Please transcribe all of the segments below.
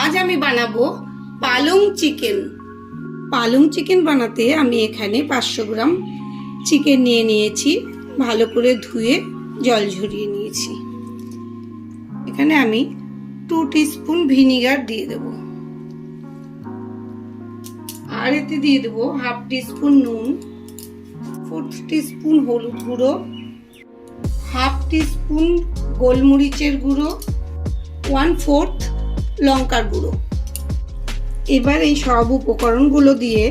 আজ আমি বানাবো পালং চিকেন। পালং চিকেন বানাতে আমি এখানে 500 গ্রাম চিকেন নিয়ে নিয়েছি, ভালো করে ধুয়ে জল ঝরিয়ে নিয়েছি। এখানে আমি 2 টিস্পুন ভিনিগার দিয়ে দেব, আর এতে দিয়ে দেবো 1/2 টিস্পুন নুন, 4 টিস্পুন হলুদ গুঁড়ো, 1/2 টিস্পুন গোলমরিচের গুঁড়ো, 1/4 লঙ্কার গুঁড়ো। এবার এই সব উপকরণগুলো দিয়ে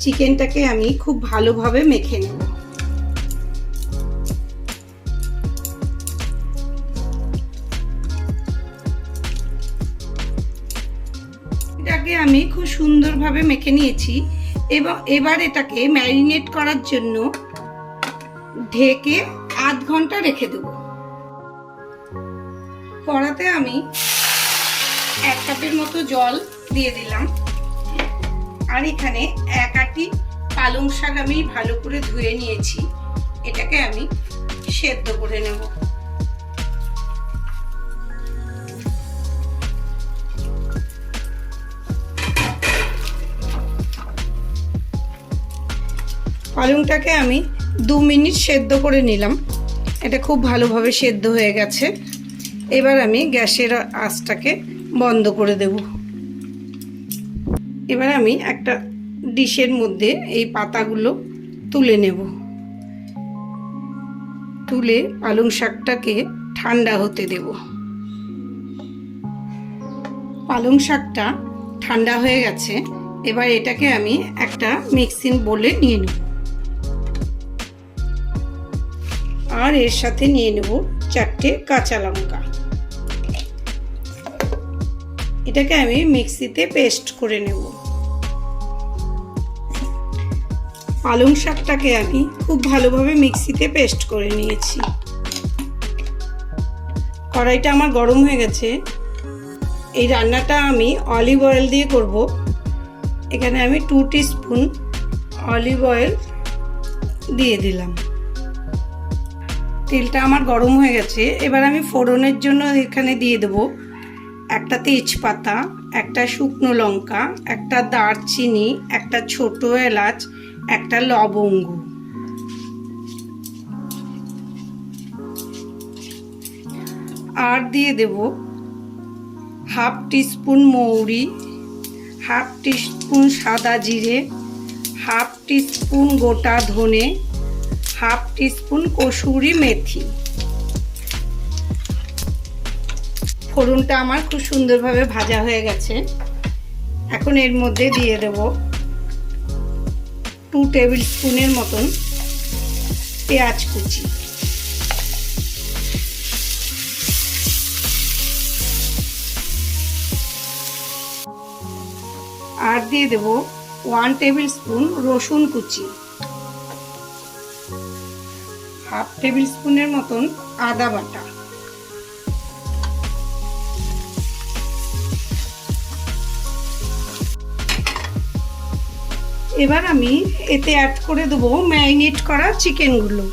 চিকেনটাকে আমি খুব ভালোভাবে মেখে নেব। এটাকে আমি খুব সুন্দরভাবে মেখে নিয়েছি এবং এবার এটাকে ম্যারিনেট করার জন্য ঢেকে আধ ঘন্টা রেখে দেব। কড়াতে আমি 1 কাপের মতো জল দিয়ে দিলাম, আর এখানে 1 আটি পালং শাক আমি ভালো করে ধুয়ে নিয়েছি, এটাকে আমি সেদ্ধ করে নেব। পালংটাকে আমি 2 মিনিট সেদ্ধ করে নিলাম, এটা খুব ভালোভাবে সেদ্ধ হয়ে গেছে। এবার আমি গ্যাসের আঁচটাকে বন্ধ করে দেব। এবার আমি একটা ডিশের মধ্যে এই পাতাগুলো তুলে নেব। তুলে পালং শাকটাকে ঠান্ডা হতে দেব। পালং শাকটা ঠান্ডা হয়ে গেছে, এবার এটাকে আমি একটা মিক্সিং বোলে নিয়ে নেব, আর এর সাথে নিয়ে নেব 4টে কাঁচা লঙ্কা। এটাকে আমি মিক্সিতে পেস্ট করে নেব। পালং শাকটাকে আমি খুব ভালোভাবে মিক্সিতে পেস্ট করে নিয়েছি। কড়াইটা আমার গরম হয়ে গেছে। এই রান্নাটা আমি অলিভ অয়েল দিয়ে করব। এখানে আমি 2 টিস্পুন অলিভ অয়েল দিয়ে দিলাম। তেলটা আমার গরম হয়ে গেছে। এবার আমি ফোড়নের জন্য এখানে দিয়ে দেব একটা তেজপাতা, একটা শুকনো লঙ্কা, একটা দারচিনি, একটা ছোট এলাচ, একটা লবঙ্গ। আর দিয়ে দেব 1/2 টিস্পুন মৌরি, 1/2 টিস্পুন সাদা জিরে, 1/2 টিস্পুন গোটা ধনে, 1/2 টিস্পুন কসুরি মেথি। ফোড়নটা আমার খুব সুন্দরভাবে ভাজা হয়ে গেছে। এখন এর মধ্যে দিয়ে দেব 2 টেবিল স্পুনের মতন পেঁয়াজ কুচি। আর দিয়ে দেব 1 টেবিল স্পুন রসুন কুচি, 1/2 টেবিল স্পুনের মতন আদা বাটা। এবার আমি এতে অ্যাড করে দেবো ম্যারিনেট করা চিকেনগুলো।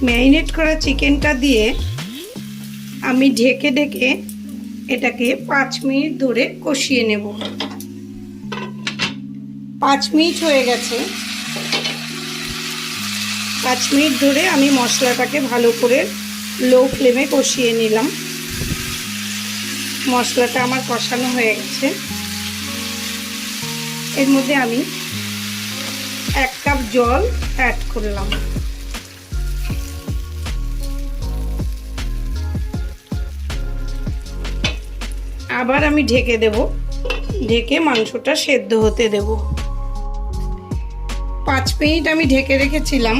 ম্যারিনেট করা চিকেনটা দিয়ে আমি ঢেকে ঢেকে এটাকে 5 মিনিট ধরে কষিয়ে নেব। 5 মিনিট হয়ে গেছে। 5 মিনিট ধরে আমি মশলাটাকে ভালো করে লো ফ্লেমে কষিয়ে নিলাম। মশলাটা আমার কষানো হয়ে গেছে। এর মধ্যে আমি 1 কাপ জল অ্যাড করলাম। আবার আমি ঢেকে দেব, ঢেকে মাংসটা সেদ্ধ হতে দেব। 5 মিনিট আমি ঢেকে রেখেছিলাম।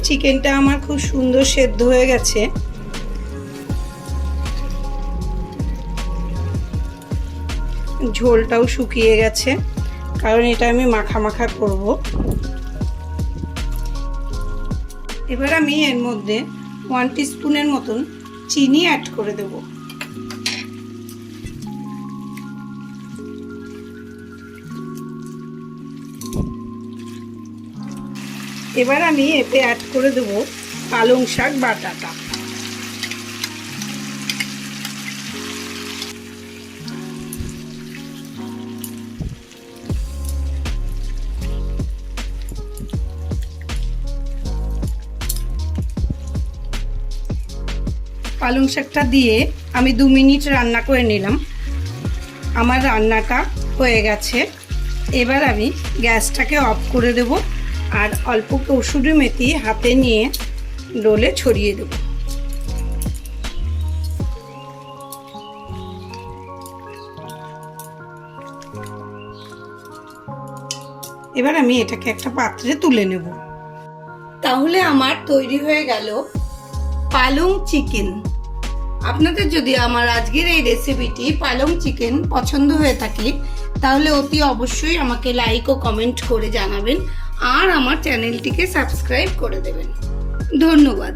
চিকেনটা আমার খুব সুন্দর সেদ্ধ হয়ে গেছে। ঝোলটাও শুকিয়ে গেছে, কারণ এটা আমি মাখা মাখা করব। এবার আমি এর মধ্যে 1 টিস্পুনের মতন চিনি অ্যাড করে দেব। এবার আমি এতে অ্যাড করে দেবো পালং শাক বাটাটা। পালং শাকটা দিয়ে আমি 2 মিনিট রান্না করে নিলাম। আমার রান্নাটা হয়ে গেছে। এবার আমি গ্যাসটাকে অফ করে দেব আর অল্প কসুরি মেথি হাতে নিয়ে ডোলে ছড়িয়ে দেব। এবার আমি এটাকে একটা পাত্রে তুলে নেব। তাহলে আমার তৈরি হয়ে গেল পালং চিকেন। আপনাদের যদি আমার আজকের এই রেসিপিটি পালং চিকেন পছন্দ হয়ে থাকে তাহলে অতি অবশ্যই আমাকে লাইক ও কমেন্ট করে জানাবেন আর আমার চ্যানেলটিকে সাবস্ক্রাইব করে দেবেন। ধন্যবাদ।